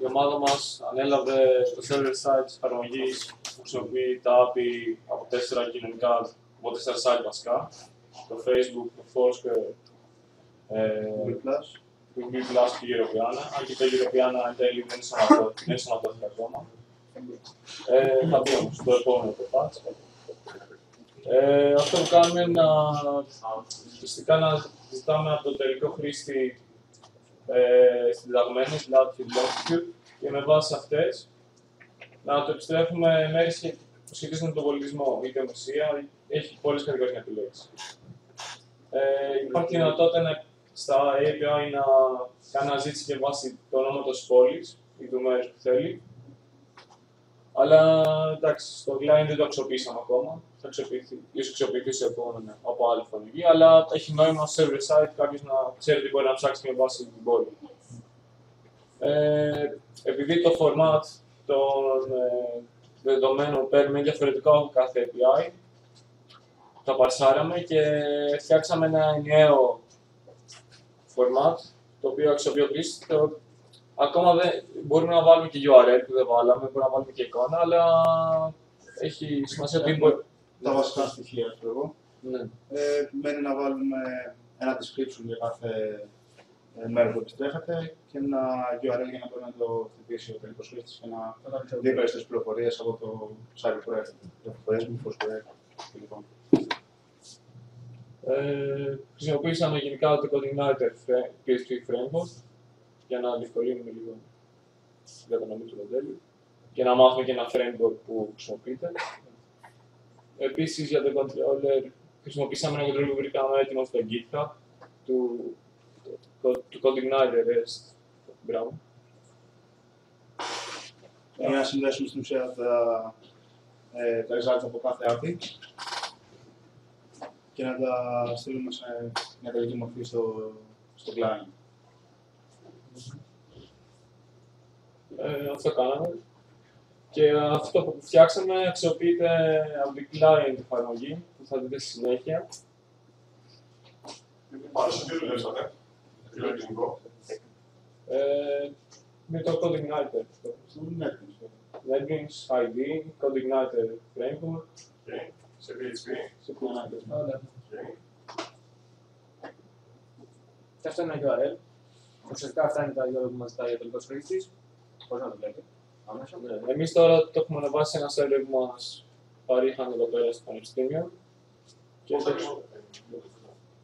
η ομάδα μας ανέλαβε το server side της εφαρμογής που χρησιμοποιεί τα API από 4 κοινωνικά, από 4 site βασικά. Το Facebook, το Foursquare, το Google και η Europeana. Αν και το Europeana εν τέλει δεν ενσωματώθηκε ακόμα. Θα μπει όμως στο επόμενο patch. Αυτό που κάνουμε είναι ουσιαστικά να ζητάμε από τον τελικό χρήστη συντεταγμένες, δηλαδή longitude, και με βάση αυτές να το επιστρέφουμε μέρες που σχετίζονται με τον πολιτισμό, είτε μουσεία, έχει πολλές κατηγορίες να επιλέξει. Υπάρχει δυνατότητα στα API να κάνει αναζήτηση και βάσει το ονόματος της πόλης ή του μέρους που θέλει. Αλλά εντάξει, στο client δεν το αξιοποιήσαμε ακόμα. Θα αξιοποιηθεί σε επόμενο από άλλη εφαρμογή, αλλά έχει νόημα στο server side κάποιος να ξέρει τι μπορεί να ψάξει με βάση την πόλη. Επειδή το format των δεδομένων παίρνει διαφορετικό από κάθε API, τα παρσάραμε και φτιάξαμε ένα ενιαίο format, το οποίο αξιοποιήσει. Ακόμα δεν μπορούμε να βάλουμε και URL που δεν βάλαμε, μπορούμε να βάλουμε και εικόνα, αλλά έχει σημασία ότι μπορεί. Τα βασικά στοιχεία, ξέρω εγώ. Ναι. Μένει να βάλουμε ένα description για κάθε μέρο που επιστρέφεται και ένα URL για να μπορεί να το χτυπήσει ο τελικός χρήστης και να δει περισσότερες πληροφορίες από το site που έρχεται. Πληροφορίες μου, Foursquare κλπ. Χρησιμοποίησαμε γενικά το Coordinator PHP Framework για να διευκολύνουμε λίγο την κατανομή του μοντέλου και να μάθουμε και ένα framework που χρησιμοποιείται. Επίσης, για το controller χρησιμοποίησαμε ένα controller που βρήκαμε έτοιμο στο GitHub του Coordinator REST. Μπράβο. Για να συνδέσουμε στην ουσία τα results από κάθε API και να τα στείλουμε σε μια τελική μορφή στο client. Αυτό κάναμε. Και αυτό που φτιάξαμε αξιοποιείται από την client εφαρμογή που θα δείτε στη συνέχεια. Πάνω σε τι δουλεύσατε, τι λογισμικό. Με το Coordinator. NetBeans, ID, Coordinator Framework. Σε PHP. Σε PHP. Και αυτό είναι ένα URL. Ουσιαστικά αυτά είναι τα URL που μας ζητάει ο τελικός χρήστης. Πώς να το βλέπει. Εμείς τώρα το έχουμε ανεβάσει σε ένα server που μας παρήχαν εδώ πέρα στο Πανεπιστήμιο.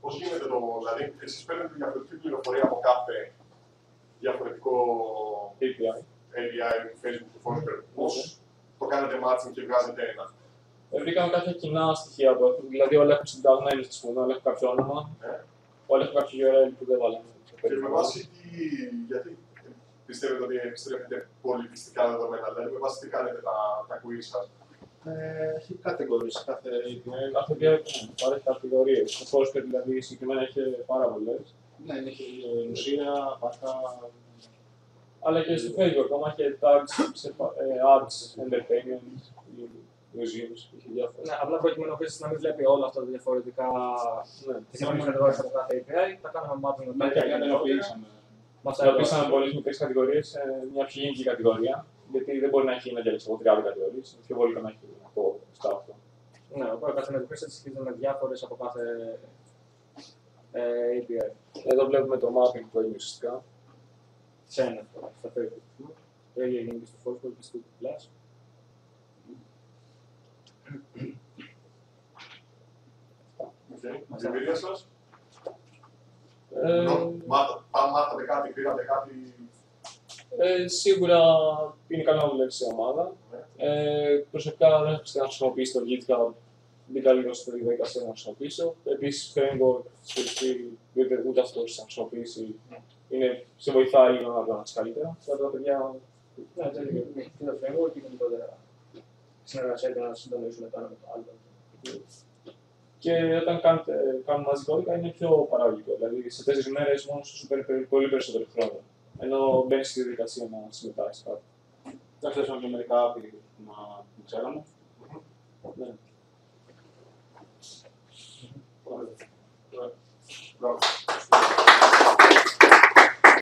Πώς γίνεται δηλαδή, εσείς παίρνετε διαφορετική πληροφορία από κάθε διαφορετικό API, του Facebook, του Foursquare. Πώς το κάνετε matching και βγάζετε ένα. Βρήκαμε κάποια κοινά στοιχεία που έχουν, δηλαδή όλα έχουν συνταγμένες, ας πούμε, όλα έχουν κάποιο όνομα, όλα έχουν κάποιο URL που δεν βάλαμε. Και με βάση τι, γιατί πιστεύετε ότι επιστρέφετε πολιτιστικά δεδομένα, δηλαδή με βάση τι κάνετε τα queries σας. Έχει κατηγορίες, κάθε API. Κάθε API παρέχει κατηγορίες. Το Foursquare δηλαδή συγκεκριμένα έχει πάρα πολλές. Ναι, έχει ουσία, παρκά. Αλλά και στο Facebook, ακόμα και tags, arts, entertainment, museums, έχει διάφορα. Ναι, απλά προκειμένου ο χρήστης να μην βλέπει όλα αυτά τα διαφορετικά κατηγορίες από κάθε API, θα κάνουμε mapping Ναι, και ενοποιήσαμε. Ενοποιήσαμε πολλές μικρές κατηγορίες σε μια πιο γενική κατηγορία, γιατί δεν μπορεί να έχει ένα διάλεξη από 30 κατηγορίες, είναι πιο βολικό να έχει από 7-8. Ναι, οπότε κάθε μετροπίστη σχετίζεται με διάφορες από κάθε API. Εδώ βλέπουμε το mapping που έγινε ουσιαστικά. Σε ένα, στα Facebook. Το ίδιο έγινε και στο Foursquare και στο Google+. Την εμπειρία σας. Μάθατε κάτι, πήρατε κάτι. Σίγουρα είναι καλό να δουλεύει σε ομάδα. Προσωπικά δεν έχω χρησιμοποιήσει το GitHub, μπήκα λίγο στη διαδικασία να χρησιμοποιήσω. Επίσης, framework, ούτε αυτό να χρησιμοποιήσει, σε βοηθάει λίγο να βγάλεις καλύτερα. Θα τα παιδιά. Ναι, το ίδιο. Και το framework και γενικότερα συνεργασία για να συντονίσουμε το ένα με το άλλο. Και όταν κάνουμε μαζί κώδικα είναι πιο παραγωγικό. Δηλαδή σε 4 μέρες μόνο σου παίρνει πολύ περισσότερο χρόνο. Ενώ μπαίνει στη διαδικασία να συμμετάσχει κάτι. Θα θέσουμε και μερικά API που να ξέραμε. Ναι. Μπράβο.